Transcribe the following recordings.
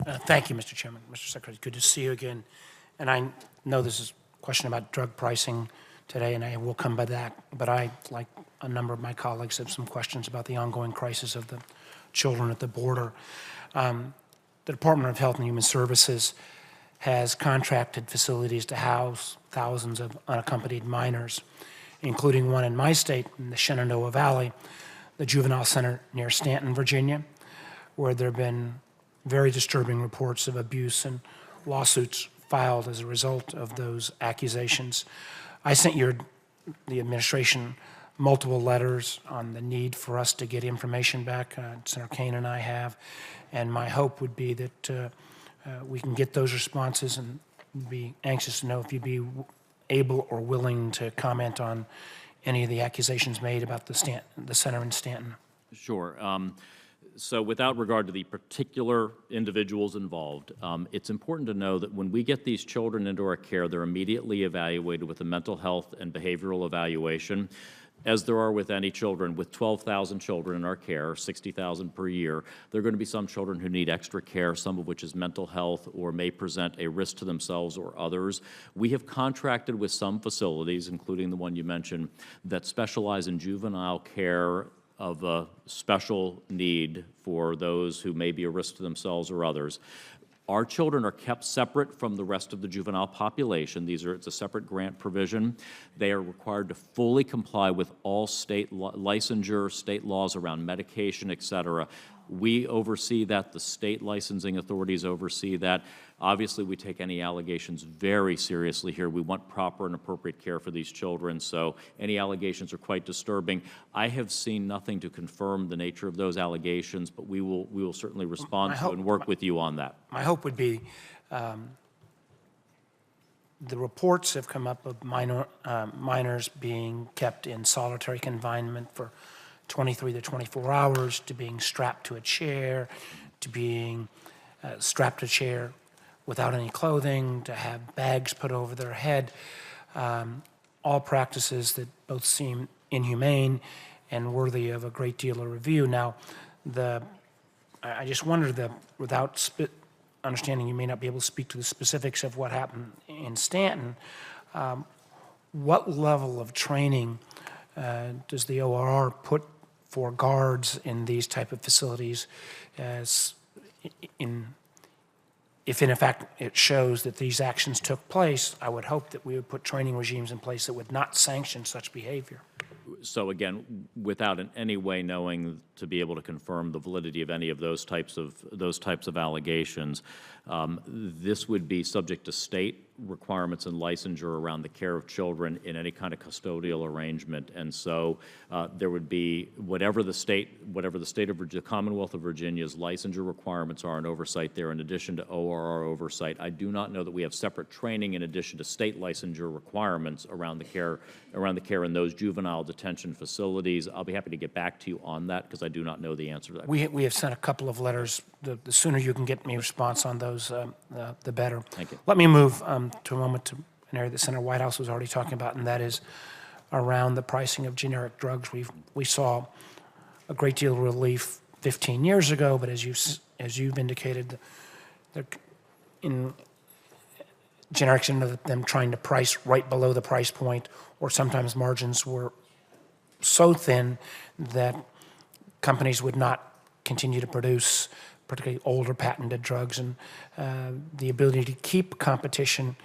Thank you, Mr. Chairman. Mr. Secretary, good to see you again. And I know this is a question about drug pricing today, and I will come by that. But I, like a number of my colleagues, have some questions about the ongoing crisis of the children at the border. The Department of Health and Human Services has contracted facilities to house thousands of unaccompanied minors, including one in my state, in the Shenandoah Valley, the Juvenile Center near Staunton, Virginia, where there have been very disturbing reports of abuse and lawsuits filed as a result of those accusations. I sent the administration multiple letters on the need for us to get information back. Senator Kaine and I have, and my hope would be that we can get those responses, and be anxious to know if you'd be able or willing to comment on any of the accusations made about the center in Staunton. Sure. So without regard to the particular individuals involved, it's important to know that when we get these children into our care, they're immediately evaluated with a mental health and behavioral evaluation, as there are with any children. With 12,000 children in our care, 60,000 per year, there are going to be some children who need extra care, some of which is mental health or may present a risk to themselves or others. We have contracted with some facilities, including the one you mentioned, that specialize in juvenile care of a special need for those who may be a risk to themselves or others. Our children are kept separate from the rest of the juvenile population. It's a separate grant provision. They are required to fully comply with all state licensure, state laws around medication, et cetera. We oversee that. The state licensing authorities oversee that. Obviously, we take any allegations very seriously here. We want proper and appropriate care for these children, so any allegations are quite disturbing. I have seen nothing to confirm the nature of those allegations, but we will certainly respond to and work with you on that. My hope would be the reports have come up of minors being kept in solitary confinement for 23 to 24 hours, to being strapped to a chair, to being strapped to a chair without any clothing, to have bags put over their head, all practices that both seem inhumane and worthy of a great deal of review. Now, I just wonder, without understanding you may not be able to speak to the specifics of what happened in Staunton, what level of training does the ORR put for guards in these type of facilities, if in fact it shows that these actions took place? I would hope that we would put training regimes in place that would not sanction such behavior. So again, without in any way knowing to be able to confirm the validity of any of those types of allegations, this would be subject to state requirements and licensure around the care of children in any kind of custodial arrangement. And so there would be whatever the state of the Commonwealth of Virginia's licensure requirements are and oversight there, in addition to ORR oversight. I do not know that we have separate training in addition to state licensure requirements around the care in those juvenile detention facilities. I'll be happy to get back to you on that because I do not know the answer to that. We have sent a couple of letters. The sooner you can get me a response on those, the better. Thank you. Let me move to a moment to an area that Senator Whitehouse was already talking about, and that is around the pricing of generic drugs. We saw a great deal of relief 15 years ago, but as you've indicated, in generics into them trying to price right below the price point, or sometimes margins were so thin that companies would not continue to produce particularly older patented drugs, and the ability to keep competition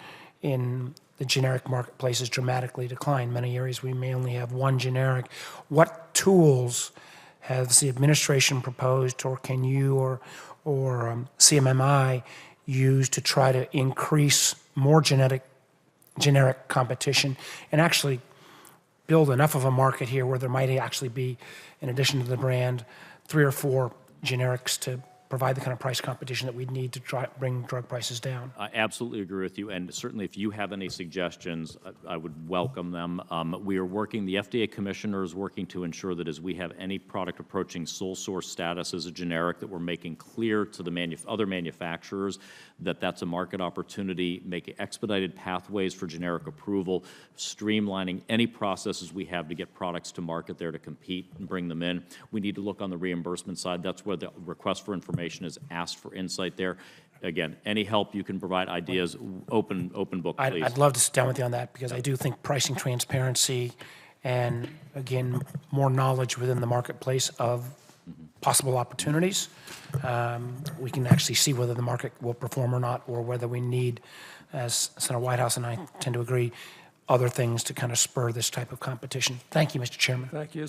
in the generic marketplace has dramatically declined. Many areas we may only have one generic. What tools has the administration proposed, or can you or CMMI use to try to increase more generic competition and actually build enough of a market here where there might actually be, in addition to the brand, 3 or 4 generics to provide the kind of price competition that we need to try bring drug prices down? I absolutely agree with you, and certainly if you have any suggestions, I would welcome them. We are working, the FDA commissioner is working to ensure that as we have any product approaching sole source status as a generic, that we're making clear to the other manufacturers that that's a market opportunity, making expedited pathways for generic approval, streamlining any processes we have to get products to market there to compete and bring them in. We need to look on the reimbursement side. That's where the request for information is asked for insight there. again, any help you can provide, ideas, open book, please. I'd love to sit down with you on that, because I do think pricing transparency and, again, more knowledge within the marketplace of possible opportunities, we can actually see whether the market will perform or not, or whether we need, as Senator Whitehouse and I tend to agree, other things to kind of spur this type of competition. Thank you, Mr. Chairman. Thank you.